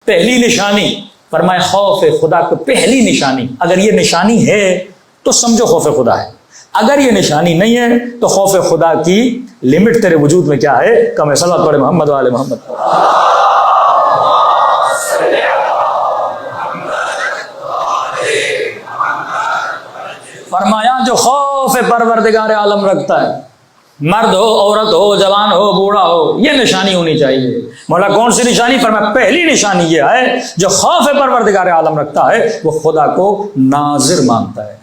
पहली निशानी फरमाए खौफ खुदा की पहली निशानी, अगर ये निशानी है तो समझो खौफ खुदा है, अगर ये निशानी नहीं है तो खौफ खुदा की लिमिट तेरे वजूद में क्या है? कम है। सल्लल्लाहु अलैहि मोहम्मद वाले मोहम्मद। फरमाया जो खौफ परवरदिगार आलम रखता है, मर्द हो, औरत हो, जवान हो, बूढ़ा हो, ये निशानी होनी चाहिए। मौला कौन सी निशानी? फरमाया पहली निशानी ये है जो खौफ परवरदिगार आलम रखता है वो खुदा को नाजिर मानता है।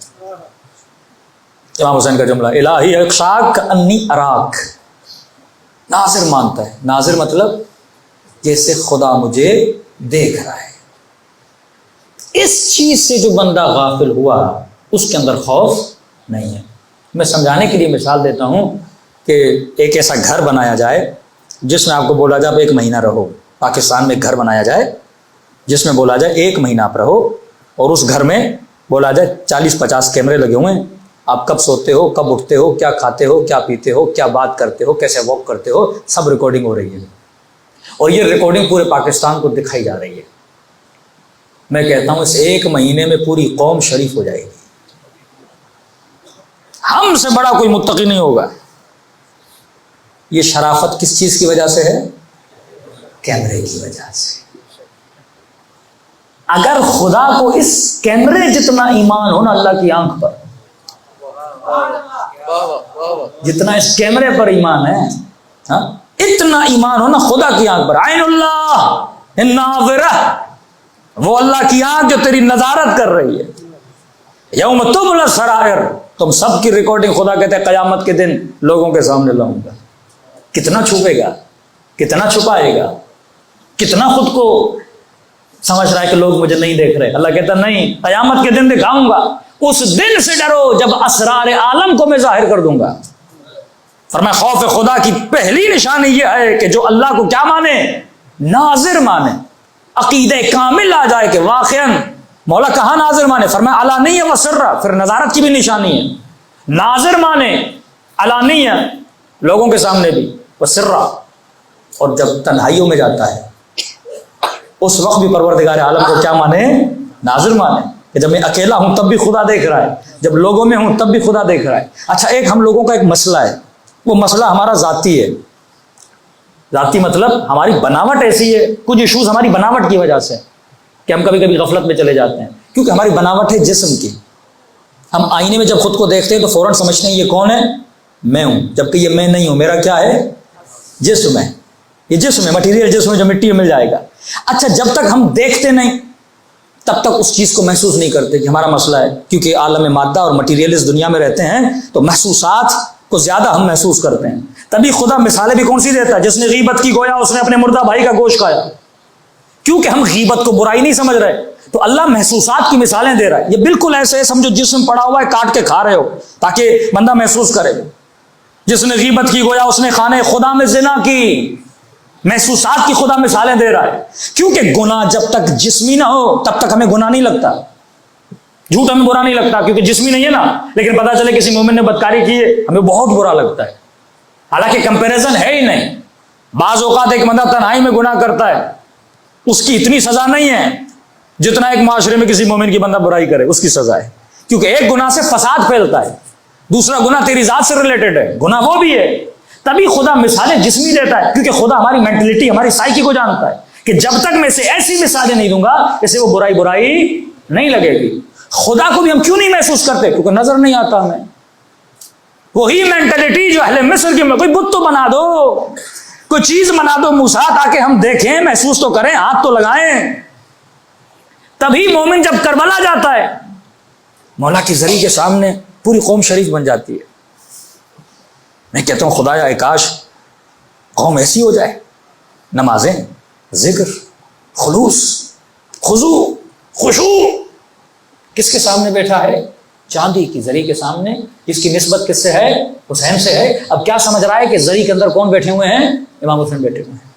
इमाम हुसैन का जुमला, इलाही अक्शाक अन्नी अराक, नाजिर मानता है। नाजिर मतलब जैसे खुदा मुझे देख रहा है। इस चीज से जो बंदा गाफिल हुआ उसके अंदर खौफ नहीं है। मैं समझाने के लिए मिसाल देता हूं कि एक ऐसा घर बनाया जाए जिसमें आपको बोला जाए आप 1 महीना रहो। पाकिस्तान में एक घर बनाया जाए जिसमें बोला जाए 1 महीना आप रहो, और उस घर में बोला जाए 40-50 कैमरे लगे हुए हैं, आप कब सोते हो, कब उठते हो, क्या खाते हो, क्या पीते हो, क्या बात करते हो, कैसे वॉक करते हो, सब रिकॉर्डिंग हो रही है और ये रिकॉर्डिंग पूरे पाकिस्तान को दिखाई जा रही है। मैं कहता हूं इस 1 महीने में पूरी कौम शरीफ हो जाएगी। हमसे बड़ा कोई मुत्तकी नहीं होगा। ये शराफत किस चीज की वजह से है? कैमरे की वजह से। अगर खुदा को इस कैमरे जितना ईमान हो ना अल्लाह की आंख पर, जितना इस कैमरे पर ईमान है, हा? इतना ईमान हो ना खुदा की आंख पर। आइनुल्लाह नाज़िरा, वो अल्लाह की आंख जो तेरी नजारत कर रही है। यौम तुबला सरायर, तुम सबकी रिकॉर्डिंग खुदा कहते हैं क़यामत के दिन लोगों के सामने लाऊंगा। कितना छुपेगा, कितना छुपाएगा, कितना खुद को समझ रहा है कि लोग मुझे नहीं देख रहे। अल्लाह कहता नहीं, क़यामत के दिन दिखाऊंगा। उस दिन से डरो जब असरार आलम को मैं जाहिर कर दूंगा। फरमाया खौफ खुदा की पहली निशानी यह है कि जो अल्लाह को क्या माने? नाजिर माने। अकीदे कामिल आ जाए कि वाक़ईन मौला कहाँ नाजिर माने? फरमाया अलानिया व सिर्रा, फिर नजारत की भी निशानी है। नाजिर माने अलानिया, लोगों के सामने भी, व सिर्रा, और जब तन्हाइयों में जाता है उस वक्त भी परवरदिगार आलम को क्या माने? नाजिर माने कि जब मैं अकेला हूं तब भी खुदा देख रहा है, जब लोगों में हूं तब भी खुदा देख रहा है। अच्छा, एक हम लोगों का एक मसला है, वो मसला हमारा जाती है। जाती मतलब हमारी बनावट ऐसी है, कुछ इश्यूज हमारी बनावट की वजह से कि हम कभी कभी गफलत में चले जाते हैं, क्योंकि हमारी बनावट है जिस्म की। हम आईने में जब खुद को देखते हैं तो फौरन समझते हैं ये कौन है? मैं हूं, जबकि ये मैं नहीं हूं। मेरा क्या है? जिस्म है। ये जिस्म है, मटीरियल जिस्म है जो मिट्टी में मिल जाएगा। अच्छा, जब तक हम देखते नहीं तब तक उस चीज को महसूस नहीं करते कि हमारा मसला है, क्योंकि आलम में मादा और मटीरियल इस दुनिया में रहते हैं तो महसूसात को ज्यादा हम महसूस करते हैं। तभी खुदा मिसालें भी कौन सी देता है? जिसने गीबत की गोया उसने अपने मुर्दा भाई का गोश्त खाया। क्योंकि हम गीबत को बुराई नहीं समझ रहे, तो अल्लाह महसूसात की मिसालें दे रहा है। ये बिल्कुल ऐसे है, समझो जिस्म पड़ा हुआ है, काट के खा रहे हो ताकि बंदा महसूस करे। जिसने गीबत की गोया उसने खाने खुदा में जिना की। महसूसात की खुदा मिसालें दे रहा है, क्योंकि गुनाह जब तक जिस्मी ना हो तब तक हमें गुनाह नहीं लगता। झूठ हमें बुरा नहीं लगता क्योंकि जिस्मी नहीं है ना, लेकिन पता चले किसी मोमिन ने बदकारी की है, हमें बहुत बुरा लगता है। हालांकि कंपैरिजन है ही नहीं। बाज औकात एक बंदा तन्हाई में गुनाह करता है, उसकी इतनी सजा नहीं है जितना एक माशरे में किसी मोमिन की बंदा बुराई करे उसकी सजा है। क्योंकि एक गुनाह से फसाद फैलता है, दूसरा गुनाह तेरी जात से रिलेटेड है, गुनाह वो भी है। तभी खुदा मिसालें जिस्मी देता है, क्योंकि खुदा हमारी मेंटलिटी, हमारी साइकी को जानता है कि जब तक मैं से ऐसी मिसालें नहीं दूंगा इससे वो बुराई बुराई नहीं लगेगी। खुदा को भी हम क्यों नहीं महसूस करते? क्योंकि नजर नहीं आता हमें। वही मेंटलिटी जो अहले मिस्र की, कोई बुत तो बना दो, कोई चीज बना दो मूसा, ताकि हम देखें, महसूस तो करें, हाथ तो लगाएं। तभी मोमिन जब करबला जाता है मौला की जरी के सामने पूरी कौम शरीफ बन जाती है। मैं कहता हूं खुदाया काश कौम ऐसी हो जाए, नमाजें, जिक्र, खुलूस, खुजू, खुशू। किसके सामने बैठा है? चांदी की जरी के सामने। इसकी निस्बत किससे है? हुसैन से है। अब क्या समझ रहा है कि जरी के अंदर कौन बैठे हुए हैं? इमाम हुसैन बैठे हुए हैं।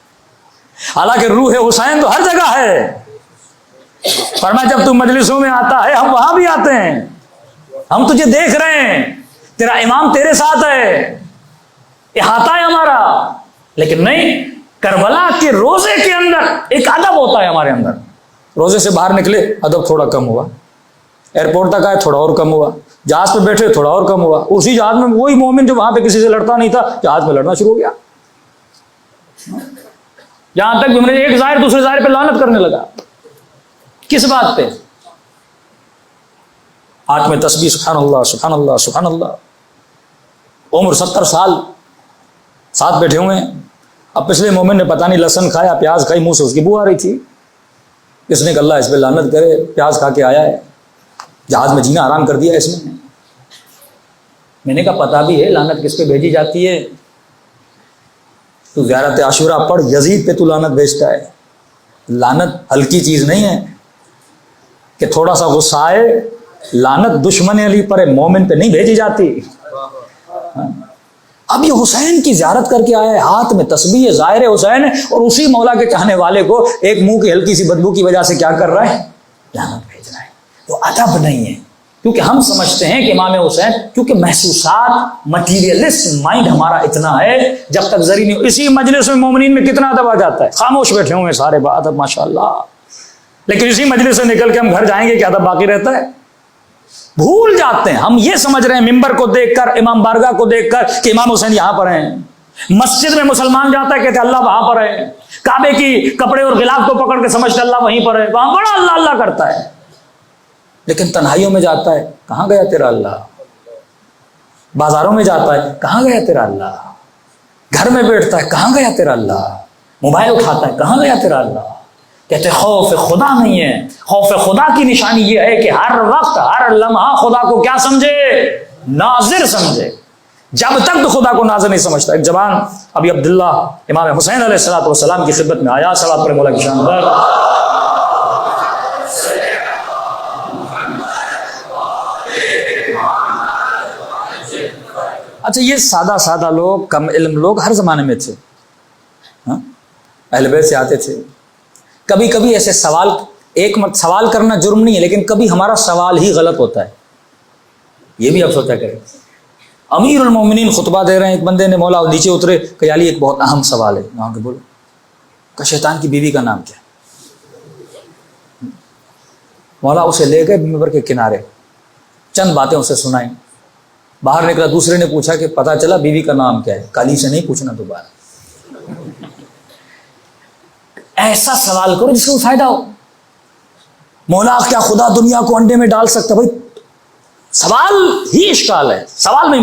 हालांकि रूह हुसैन तो हर जगह है। फरमाया जब तू मजलिसों में आता है हम वहां भी आते हैं, हम तुझे देख रहे हैं, तेरा इमाम तेरे साथ है, इहाता है हमारा। लेकिन नहीं, करबला के रोजे के अंदर एक अदब होता है हमारे अंदर। रोजे से बाहर निकले, अदब थोड़ा कम हुआ, एयरपोर्ट तक आए थोड़ा और कम हुआ, जहाज पे बैठे थोड़ा और कम हुआ, उसी जहाज में वही मोमिन जो वहां पे किसी से लड़ता नहीं था जहाज में लड़ना शुरू हो गया। यहां तक भी हमने एक जाहिर दूसरे जाहिर पे लानत करने लगा। किस बात पे? हाथ में तस्बीह, सुभान अल्लाह सुभान अल्लाह सुभान अल्लाह। उम्र 70 साल, साथ बैठे हुए हैं। अब पिछले मोमिन ने पता नहीं लहसुन खाया, प्याज खाई, मुंह से उसकी बू आ रही थी। इसने कहा अल्लाह इस पे लानत करे, प्याज खा के आया है, जहाज में जीना आराम कर दिया इसने। मैंने कहा पता भी है लानत किस पे भेजी जाती है? तू ज़ियारत आशूरा पढ़, यजीद पे तू लानत भेजता है। लानत हल्की चीज नहीं है कि थोड़ा सा गुस्सा आए, लानत दुश्मन अली पर मोमिन पे नहीं भेजी जाती। अब ये हुसैन की ज़ियारत करके आया है, हाथ में तस्बीह है, ज़ाहिर हुसैन है, और उसी मौला के चाहने वाले को एक मुंह की हल्की सी बदबू की वजह से क्या कर रहा है? लानत भेज रहा है। तो अदब नहीं है, क्योंकि हम समझते हैं कि इमाम हुसैन, क्योंकि महसूसात, मटीरियलिस्ट माइंड हमारा इतना है, जब तक जरी नहीं। इसी मजलिस में मोमिनीन में कितना अदब आ जाता है, खामोश बैठे हुए सारे अदब माशाअल्लाह, लेकिन इसी मजलिस से निकल के हम घर जाएंगे क्या अदब बाकी रहता है? भूल जाते हैं। हम ये समझ रहे हैं मिंबर को देखकर, इमाम बारगाह को देखकर कि इमाम हुसैन यहां पर हैं। मस्जिद में मुसलमान जाता है कहते अल्लाह वहां पर है, काबे की कपड़े और गिलाफ को पकड़ के समझते अल्लाह वहीं पर है, वहां बड़ा अल्लाह अल्लाह करता है। लेकिन तन्हाइयों में जाता है, कहां गया तेरा अल्लाह? बाजारों में जाता है, कहां गया तेरा अल्लाह? घर में बैठता है, कहां गया तेरा अल्लाह? मोबाइल उठाता है, कहां गया तेरा अल्लाह? कहते खौफ खुदा नहीं है। खौफ खुदा की निशानी यह है कि हर वक्त हर लम्हा खुदा को क्या समझे? नाजिर समझे। जब तक तो खुदा को नाजिर नहीं समझता। एक जवान अभी अब्दुल्ला इमाम हुसैन अलैहिस्सलाम की खिदमत में आया, सलात पर मौला की शान पर। अच्छा, ये सादा सादा लोग, कम इल्म लोग हर जमाने में थे, अहले बैत से आते थे। कभी कभी ऐसे सवाल, एक मत सवाल करना जुर्म नहीं है, लेकिन कभी हमारा सवाल ही गलत होता है, ये भी आप सोचा करें। अमीरुल मोमिनीन खुतबा दे रहे हैं, एक बंदे ने मौला नीचे उतरे, कयाली एक बहुत अहम सवाल है, वहां के बोलो का शैतान की बीवी का नाम क्या? मौला उसे ले गए मिंबर के किनारे, चंद बातें उसे सुनाई, बाहर निकला। दूसरे ने पूछा कि पता चला बीवी का नाम क्या है? काली से नहीं पूछना दोबारा। ऐसा सवाल करो जिसको फायदा हो। मौला क्या खुदा दुनिया को अंडे में डाल सकता? भाई सवाल ही इश्काल है, सवाल में